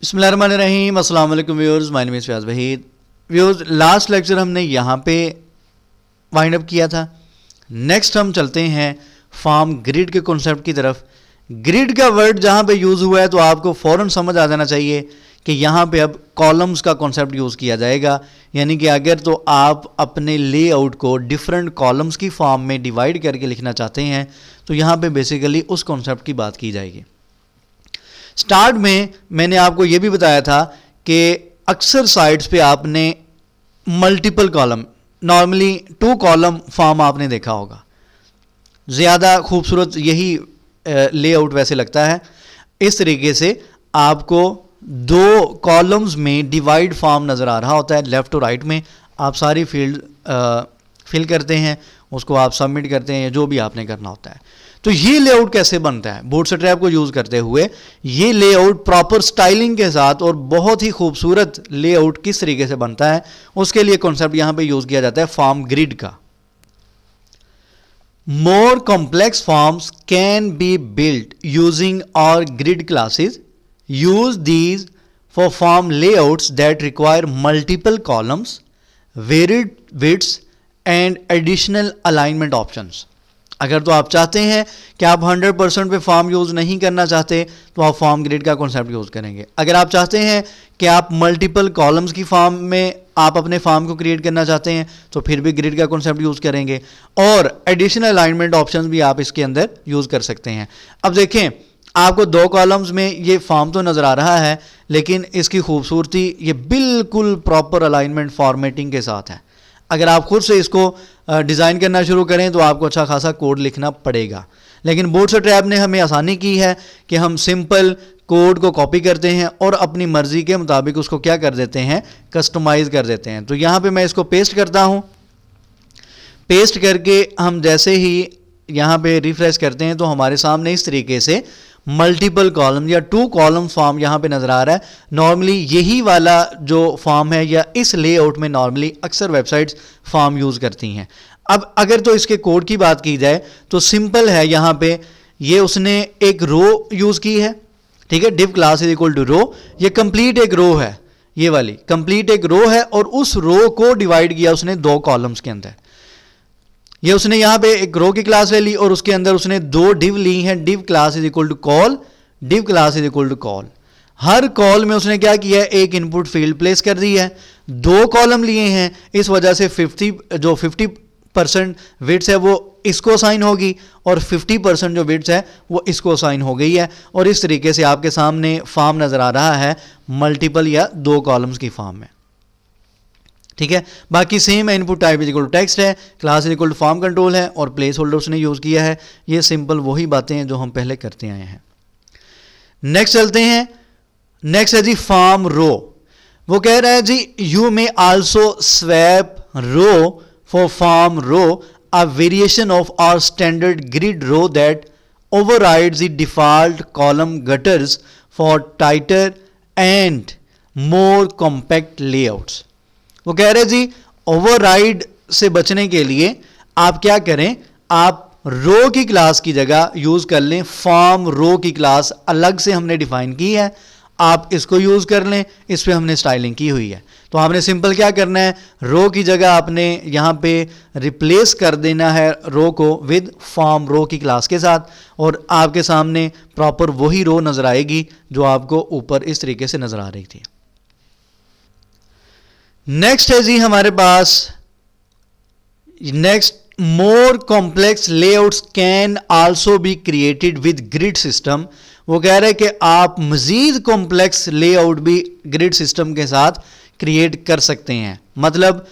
बिस्मिल्लाहिर्रहमानिर्रहीम, अस्सलाम वालेकुम viewers, my name is Fayaz Waheed. Viewers, last lecture हमने यहाँ पे वाइंड अप किया था। नेक्स्ट हम चलते हैं फॉर्म ग्रिड के कॉन्सेप्ट की तरफ। ग्रिड का वर्ड जहाँ पे यूज़ हुआ है तो आपको फ़ौरन समझ आ जाना चाहिए कि यहाँ पे अब कॉलम्स का कॉन्सेप्ट यूज़ किया जाएगा। यानी कि अगर तो आप अपने लेआउट को डिफरेंट कॉलम्स की फॉर्म में डिवाइड करके लिखना चाहते हैं तो यहाँ पे बेसिकली उस कॉन्सेप्ट की बात की जाएगी। स्टार्ट में मैंने आपको ये भी बताया था कि अक्सर साइट्स पे आपने multiple column, normally 2 column form आपने देखा होगा। ज़्यादा खूबसूरत यही लेआउट वैसे लगता है। इस तरीके से आपको 2 कॉलम्स में डिवाइड फॉर्म नज़र आ रहा होता है। लेफ़्ट और राइट में आप सारी फील्ड फिल करते हैं, उसको आप सबमिट करते हैं, जो भी आपने करना होता है। तो ये लेआउट कैसे बनता है बूटस्ट्रैप को यूज़ करते हुए, ये लेआउट प्रॉपर स्टाइलिंग के साथ और बहुत ही खूबसूरत लेआउट किस तरीके से बनता है, उसके लिए कॉन्सेप्ट यहाँ पे यूज़ किया जाता है फॉर्म ग्रिड का। More complex forms can be built using our grid classes. Use these for form layouts that require multiple columns, varied widths and additional alignment options. अगर तो आप चाहते हैं कि आप 100% पे फॉर्म यूज़ नहीं करना चाहते तो आप फॉर्म ग्रिड का कॉन्सेप्ट यूज़ करेंगे। अगर आप चाहते हैं कि आप मल्टीपल कॉलम्स की फॉर्म में आप अपने फॉर्म को क्रिएट करना चाहते हैं तो फिर भी ग्रिड का कॉन्सेप्ट यूज़ करेंगे, और एडिशनल अलाइनमेंट ऑप्शंस भी आप इसके अंदर यूज़ कर सकते हैं। अब देखें, आपको 2 कॉलम्स में ये फॉर्म तो नज़र आ रहा है, लेकिन इसकी खूबसूरती ये बिल्कुल प्रॉपर अलाइनमेंट फॉर्मेटिंग के साथ है। अगर आप खुद से इसको डिज़ाइन करना शुरू करें तो आपको अच्छा खासा कोड लिखना पड़ेगा, लेकिन बूटस्ट्रैप ने हमें आसानी की है कि हम सिंपल कोड को कॉपी करते हैं और अपनी मर्ज़ी के मुताबिक उसको क्या कर देते हैं, कस्टमाइज़ कर देते हैं। तो यहाँ पे मैं इसको पेस्ट करता हूँ। पेस्ट करके हम जैसे ही यहाँ पे रिफ्रेश करते हैं तो हमारे सामने इस तरीके से मल्टीपल कॉलम या 2 कॉलम फॉर्म यहाँ पे नज़र आ रहा है। नॉर्मली यही वाला जो फॉर्म है या इस लेआउट में नॉर्मली अक्सर वेबसाइट्स फॉर्म यूज़ करती हैं। अब अगर तो इसके कोड की बात की जाए तो सिंपल है। यहाँ पे ये उसने एक रो यूज़ की है, ठीक है, div class is equal to row. ये कंप्लीट एक रो है, ये वाली कंप्लीट एक रो है, और उस रो को डिवाइड किया उसने 2 कॉलम्स के अंदर। ये उसने यहाँ पे एक रो की क्लास ले ली और उसके अंदर उसने 2 डिव ली हैं, div class is equal to col, div class is equal to col. हर कॉल में उसने क्या किया है, एक इनपुट फील्ड प्लेस कर दी है। 2 कॉलम लिए हैं, इस वजह से 50% विड्थ है वो इसको असाइन होगी और 50% जो विड्थ है वो इसको असाइन हो गई है। और इस तरीके से आपके सामने फॉर्म नज़र आ रहा है मल्टीपल या 2 कॉलम्स की फॉर्म में, ठीक है। बाकी सेम है, input type is equal to text है, class is equal to form control है, और प्लेस होल्डर उसने यूज़ किया है। ये सिंपल वही बातें हैं जो हम पहले करते आए हैं। नेक्स्ट चलते हैं। नेक्स्ट है जी फॉर्म रो। वो कह रहा है जी you may also swap row for form row, a variation of our standard grid row that overrides the default column gutters for tighter and more compact layouts। वो कह रहे जी ओवरराइड से बचने के लिए आप क्या करें, आप रो की क्लास की जगह यूज़ कर लें फॉर्म रो की क्लास, अलग से हमने डिफाइन की है, आप इसको यूज़ कर लें। इस पे हमने स्टाइलिंग की हुई है। तो आपने सिंपल क्या करना है, रो की जगह आपने यहाँ पे रिप्लेस कर देना है रो को विद फॉर्म रो की क्लास के साथ, और आपके सामने प्रॉपर वही रो नज़र आएगी जो आपको ऊपर इस तरीके से नज़र आ रही थी। नेक्स्ट है जी हमारे पास, next more complex layouts can also be created with grid system. वो कह रहे हैं कि आप मजीद कॉम्प्लेक्स लेआउट भी ग्रिड सिस्टम के साथ क्रिएट कर सकते हैं। मतलब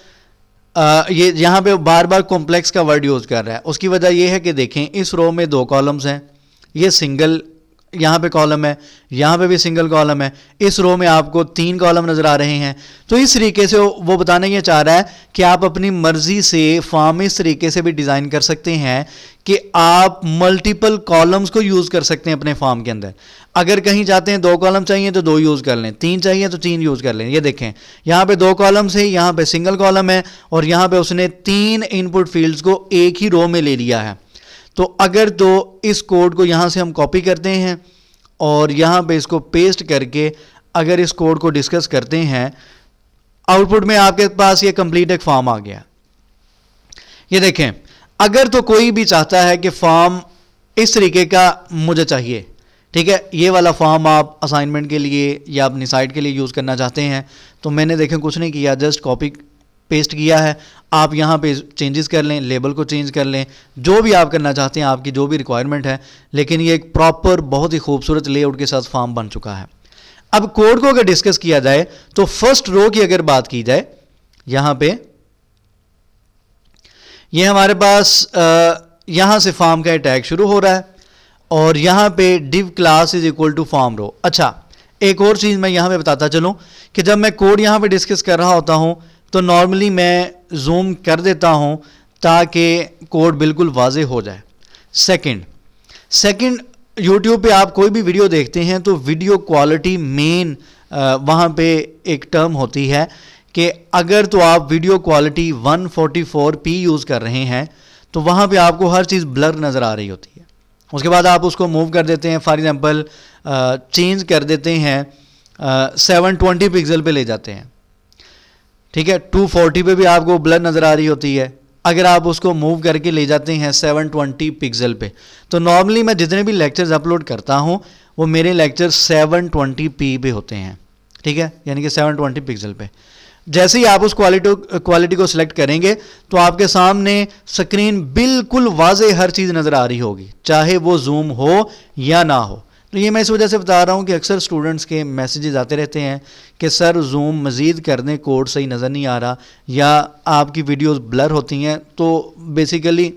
ये यहाँ पे बार बार कॉम्प्लेक्स का वर्ड यूज़ कर रहा है, उसकी वजह ये है कि देखें इस रो में 2 कॉलम्स हैं, ये सिंगल यहाँ पे कॉलम है, यहाँ पे भी सिंगल कॉलम है, इस रो में आपको 3 कॉलम नज़र आ रहे हैं। तो इस तरीके से वो बताना ये चाह रहा है कि आप अपनी मर्ज़ी से फॉर्म इस तरीके से भी डिज़ाइन कर सकते हैं कि आप मल्टीपल कॉलम्स को यूज़ कर सकते हैं अपने फॉर्म के अंदर। अगर कहीं चाहते हैं 2 कॉलम चाहिए तो 2 यूज़ कर लें, 3 चाहिए तो 3 यूज़ कर लें। ये देखें यहाँ पे 2 कॉलम्स है, यहाँ पे सिंगल कॉलम है, और यहाँ पे उसने 3 इनपुट फील्ड्स को एक ही रो में ले लिया है। तो अगर तो इस कोड को यहाँ से हम कॉपी करते हैं और यहाँ पे इसको पेस्ट करके अगर इस कोड को डिस्कस करते हैं, आउटपुट में आपके पास ये कंप्लीट एक फॉर्म आ गया। ये देखें, अगर तो कोई भी चाहता है कि फॉर्म इस तरीके का मुझे चाहिए, ठीक है, ये वाला फॉर्म आप असाइनमेंट के लिए या अपनी साइट के लिए यूज़ करना चाहते हैं, तो मैंने देखें कुछ नहीं किया, जस्ट कॉपी पेस्ट किया है। आप यहाँ पे चेंजेस कर लें, लेबल को चेंज कर लें, जो भी आप करना चाहते हैं, आपकी जो भी रिक्वायरमेंट है, लेकिन ये एक प्रॉपर बहुत ही खूबसूरत लेआउट के साथ फॉर्म बन चुका है। अब कोड को अगर डिस्कस किया जाए तो फर्स्ट रो की अगर बात की जाए, यहां पे ये हमारे पास यहां से फॉर्म का टैग शुरू हो रहा है और यहां पे div class is equal to form row. अच्छा, एक और चीज मैं यहां पे बताता चलूं कि जब मैं कोड यहां पे डिस्कस कर रहा होता हूं तो नॉर्मली मैं जूम कर देता हूं ताकि कोड बिल्कुल वाजे हो जाए। सेकंड, यूट्यूब पे आप कोई भी वीडियो देखते हैं तो वीडियो क्वालिटी मेन वहाँ पे एक टर्म होती है कि अगर तो आप वीडियो क्वालिटी 144p यूज़ कर रहे हैं तो वहाँ पे आपको हर चीज़ ब्लर नज़र आ रही होती है। उसके बाद आप उसको मूव कर देते हैं, फॉर एग्जांपल चेंज कर देते हैं 720 पिक्सल पे ले जाते हैं, ठीक है, 240 पे भी आपको ब्लर नज़र आ रही होती है। अगर आप उसको मूव करके ले जाते हैं 720 पिक्सल पे, तो नॉर्मली मैं जितने भी लेक्चर्स अपलोड करता हूं वो मेरे लेक्चर 720p पे होते हैं, ठीक है, यानी कि 720 पिक्सल पे। जैसे ही आप उस क्वालिटी को सिलेक्ट करेंगे तो आपके सामने स्क्रीन बिल्कुल वाजे हर चीज़ नज़र आ रही होगी, चाहे वो जूम हो या ना हो। तो ये मैं इस वजह से बता रहा हूँ कि अक्सर स्टूडेंट्स के मैसेजेस आते रहते हैं कि सर जूम मज़ीद कर दें, कोड सही नज़र नहीं आ रहा, या आपकी वीडियोस ब्लर होती हैं। तो बेसिकली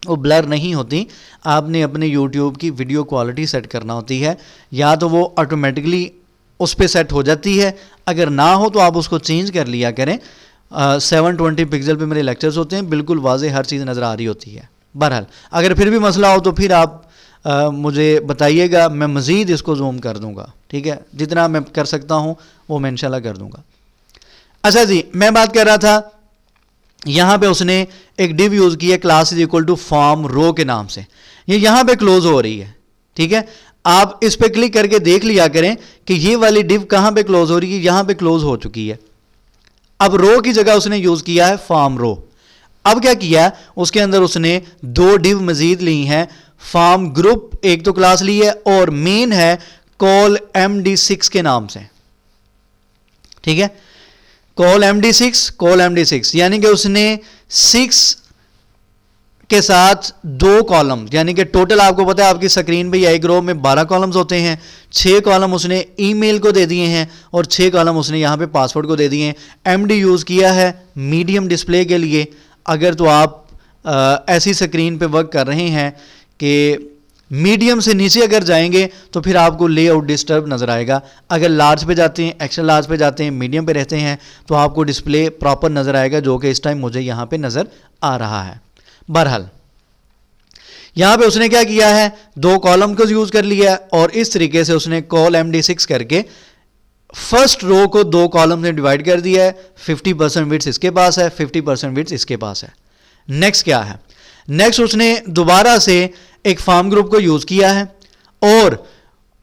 वो ब्लर नहीं होती, आपने अपने यूट्यूब की वीडियो क्वालिटी सेट करना होती है, या तो वो ऑटोमेटिकली उस पर सेट हो जाती है, अगर ना हो तो आप उसको चेंज कर लिया करें। 720 पिक्सल पे मेरे लेक्चर्स होते हैं, बिल्कुल वाजे हर चीज़ नज़र आ रही होती है। बहरहाल अगर फिर भी मसला हो तो फिर आप मुझे बताइएगा, मैं मज़ीद इसको जूम कर दूंगा, ठीक है, जितना मैं कर सकता हूं वो मैं इंशाल्लाह कर दूंगा। अच्छा जी, मैं बात कर रहा था, यहां पे उसने एक डिव यूज़ की है class is equal to form row के नाम से, ये यहां पे क्लोज हो रही है, ठीक है। आप इस पे क्लिक करके देख लिया करें कि ये वाली डिव कहां पे क्लोज हो रही है, यहां पे क्लोज हो चुकी है। अब रो की जगह उसने यूज़ किया है फॉर्म रो। अब क्या किया, उसके अंदर उसने दो डिव मजीद ली हैं, फॉर्म ग्रुप एक तो क्लास ली है और मेन है कॉल md6 के नाम से, ठीक है, कॉल md6 यानी कि उसने 6 के साथ 2 कॉलम, यानी कि टोटल आपको पता है आपकी स्क्रीन पे या एक रो में 12 कॉलम्स होते हैं, 6 कॉलम उसने ईमेल को दे दिए हैं और 6 कॉलम उसने यहां पे पासवर्ड को दे दिए हैं। md यूज किया है मीडियम डिस्प्ले के लिए। अगर तो आप ऐसी स्क्रीन पे वर्क कर रहे हैं कि मीडियम से नीचे अगर जाएंगे तो फिर आपको लेआउट डिस्टर्ब नज़र आएगा। अगर लार्ज पे जाते हैं, एक्स्ट्रा लार्ज पे जाते हैं, मीडियम पे रहते हैं तो आपको डिस्प्ले प्रॉपर नज़र आएगा, जो कि इस टाइम मुझे यहाँ पे नज़र आ रहा है। बहरहाल यहाँ पे उसने क्या किया है, 2 कॉलम को यूज़ कर लिया और इस तरीके से उसने कॉल md6 करके फर्स्ट रो को 2 कॉलम में डिवाइड कर दिया है। 50% विड्थ इसके पास है, 50% विड्थ इसके पास है। नेक्स्ट क्या है, नेक्स्ट उसने दोबारा से एक फॉर्म ग्रुप को यूज किया है और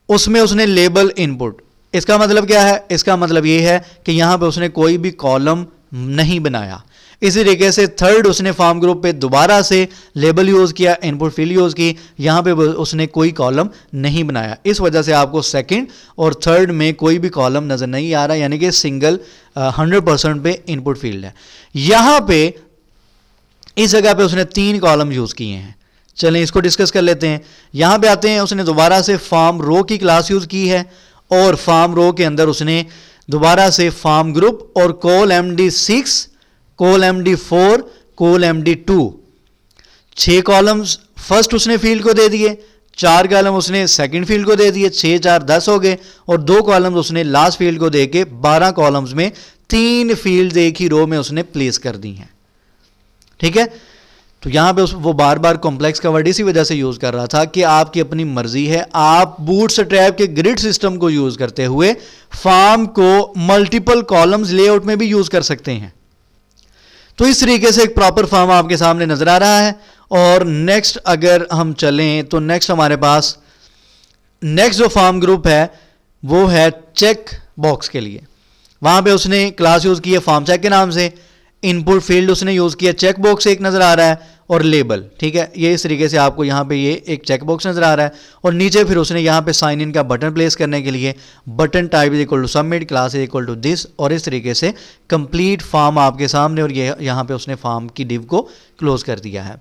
उसमें उसने लेबल इनपुट। इसका मतलब क्या है, इसका मतलब यह है कि यहां पे उसने कोई भी कॉलम नहीं बनाया। इसी तरीके से थर्ड उसने फॉर्म ग्रुप पे दोबारा से लेबल यूज किया, इनपुट फील्ड यूज की, यहां पे उसने कोई कॉलम नहीं बनाया। इस वजह से आपको सेकंड और थर्ड में कोई भी कॉलम नजर नहीं आ रहा, यानी कि सिंगल 100% पे इनपुट फील्ड है। यहां पे इस जगह पे उसने 3 कॉलम यूज किए हैं। चलें इसको डिस्कस कर लेते हैं। यहां पे आते हैं, उसने दोबारा से फॉर्म रो की क्लास यूज की है और फॉर्म रो के अंदर उसने दोबारा से फॉर्म ग्रुप और call md6, call md4, call md2, 6 columns first उसने फील्ड को दे दिए, 4 कॉलम उसने सेकंड फील्ड को दे दिए, 6 4 10 हो गए, और 2 कॉलम्स उसने लास्ट फील्ड को दे के 12 कॉलम्स में 3 फील्ड एक ही रो में उसने प्लेस कर दी हैं। ठीक है, तो यहां पे वो बार बार कॉम्प्लेक्स का वर्ड इसी वजह से यूज कर रहा था कि आपकी अपनी मर्जी है, आप बूटस्ट्रैप के ग्रिड सिस्टम को यूज करते हुए फॉर्म को मल्टीपल कॉलम्स लेआउट में भी यूज कर सकते हैं। तो इस तरीके से एक प्रॉपर फॉर्म आपके सामने नजर आ रहा है। और नेक्स्ट अगर हम चलें तो नेक्स्ट हमारे पास नेक्स्ट जो फॉर्म ग्रुप है वो है चेक बॉक्स के लिए। वहाँ पे उसने क्लास यूज़ की है फॉर्म चेक के नाम से, इनपुट फील्ड उसने यूज़ किया चेक बॉक्स एक नज़र आ रहा है और लेबल, ठीक है। ये इस तरीके से आपको यहाँ पे ये एक चेक बॉक्स नज़र आ रहा है और नीचे फिर उसने यहाँ पे साइन इन का बटन प्लेस करने के लिए button type is equal to submit, class is equal to this, और इस तरीके से कंप्लीट फॉर्म आपके सामने, और ये यहाँ पे उसने फॉर्म की डिव को क्लोज कर दिया है।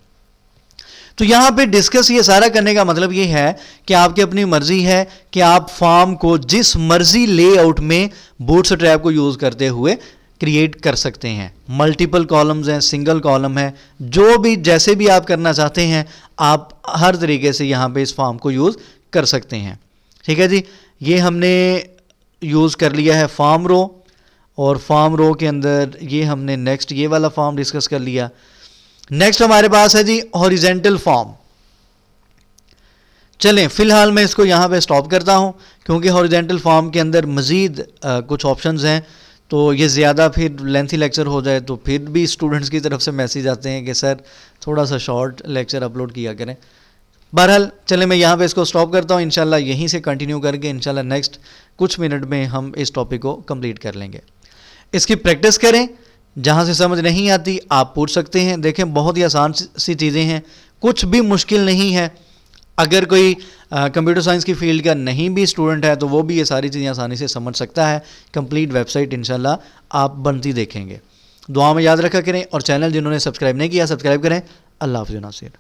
तो यहाँ पे डिस्कस ये सारा करने का मतलब ये है कि आपकी अपनी मर्जी है कि आप फॉर्म को जिस मर्जी लेआउट में बूटस्ट्रैप को यूज़ करते हुए क्रिएट कर सकते हैं। मल्टीपल कॉलम्स हैं, सिंगल कॉलम है, जो भी जैसे भी आप करना चाहते हैं आप हर तरीके से यहाँ पे इस फॉर्म को यूज़ कर सकते हैं। ठीक है जी, ये हमने यूज़ कर लिया है फॉर्म रो, और फॉर्म रो के अंदर ये हमने नेक्स्ट ये वाला फॉर्म डिस्कस कर लिया। नेक्स्ट हमारे पास है जी हॉरिजेंटल फॉर्म। चलें फिलहाल मैं इसको यहाँ पे स्टॉप करता हूँ, क्योंकि हॉरिजेंटल फॉर्म के अंदर मज़ीद कुछ ऑप्शंस हैं, तो ये ज़्यादा फिर लेंथी लेक्चर हो जाए तो फिर भी स्टूडेंट्स की तरफ से मैसेज आते हैं कि सर थोड़ा सा शॉर्ट लेक्चर अपलोड किया करें। बहरहाल चलें मैं यहाँ पे इसको स्टॉप करता हूँ, इंशाल्लाह यहीं से कंटिन्यू करके इंशाल्लाह नेक्स्ट कुछ मिनट में हम इस टॉपिक को कंप्लीट कर लेंगे। इसकी प्रैक्टिस करें, जहाँ से समझ नहीं आती आप पूछ सकते हैं। देखें बहुत ही आसान सी चीज़ें हैं, कुछ भी मुश्किल नहीं है। अगर कोई कंप्यूटर साइंस की फील्ड का नहीं भी स्टूडेंट है तो वो भी ये सारी चीज़ें आसानी से समझ सकता है। कंप्लीट वेबसाइट इंशाल्लाह आप बनती देखेंगे। दुआ में याद रखा करें, और चैनल जिन्होंने सब्सक्राइब नहीं किया सब्सक्राइब करें। अल्लाह हाफ़िज़ नासिर।